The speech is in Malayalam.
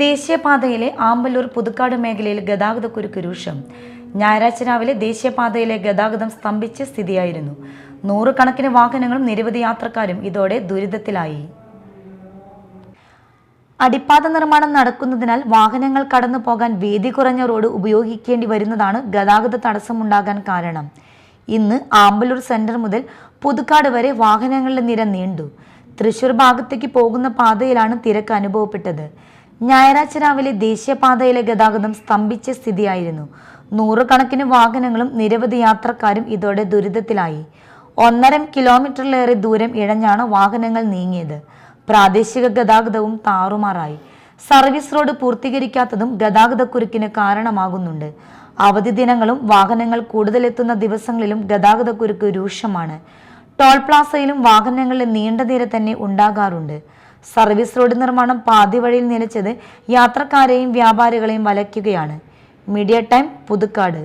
ദേശീയപാതയിലെ ആമ്പല്ലൂർ പുതുക്കാട് മേഖലയിൽ ഗതാഗതക്കുരുക്ക് രൂക്ഷം. ഞായറാഴ്ച രാവിലെ ദേശീയപാതയിലെ ഗതാഗതം സ്തംഭിച്ച സ്ഥിതിയായിരുന്നു. നൂറുകണക്കിന് വാഹനങ്ങളും നിരവധി യാത്രക്കാരും ഇതോടെ ദുരിതത്തിലായി. അടിപ്പാത നിർമ്മാണം നടക്കുന്നതിനാൽ വാഹനങ്ങൾ കടന്നു പോകാൻ വീതി കുറഞ്ഞ റോഡ് ഉപയോഗിക്കേണ്ടി വരുന്നതാണ് ഗതാഗത തടസ്സമുണ്ടാകാൻ കാരണം. ഇന്ന് ആമ്പല്ലൂർ സെന്റർ മുതൽ പുതുക്കാട് വരെ വാഹനങ്ങളുടെ നിര നീണ്ടു. തൃശൂർ ഭാഗത്തേക്ക് പോകുന്ന പാതയിലാണ് തിരക്ക് അനുഭവപ്പെട്ടത്. ഞായറാഴ്ച രാവിലെ ദേശീയപാതയിലെ ഗതാഗതം സ്തംഭിച്ച സ്ഥിതിയായിരുന്നു. നൂറുകണക്കിന് വാഹനങ്ങളും നിരവധി യാത്രക്കാരും ഇതോടെ ദുരിതത്തിലായി. 1.5 കിലോമീറ്ററിലേറെ ദൂരം ഇഴഞ്ഞാണ് വാഹനങ്ങൾ നീങ്ങിയത്. പ്രാദേശിക ഗതാഗതവും താറുമാറായി. സർവീസ് റോഡ് പൂർത്തീകരിക്കാത്തതും ഗതാഗതക്കുരുക്കിന് കാരണമാകുന്നുണ്ട്. അവധി ദിനങ്ങളും വാഹനങ്ങൾ കൂടുതലെത്തുന്ന ദിവസങ്ങളിലും ഗതാഗതക്കുരുക്ക് രൂക്ഷമാണ്. ടോൾ പ്ലാസയിലും വാഹനങ്ങളുടെ നീണ്ട നിര തന്നെ ഉണ്ടാകാറുണ്ട്. സർവീസ് റോഡ് നിർമ്മാണം പാതി വഴിയിൽ നിലച്ചത് യാത്രക്കാരെയും വ്യാപാരികളെയും വലയ്ക്കുകയാണ്. Media Time, Puthukkad.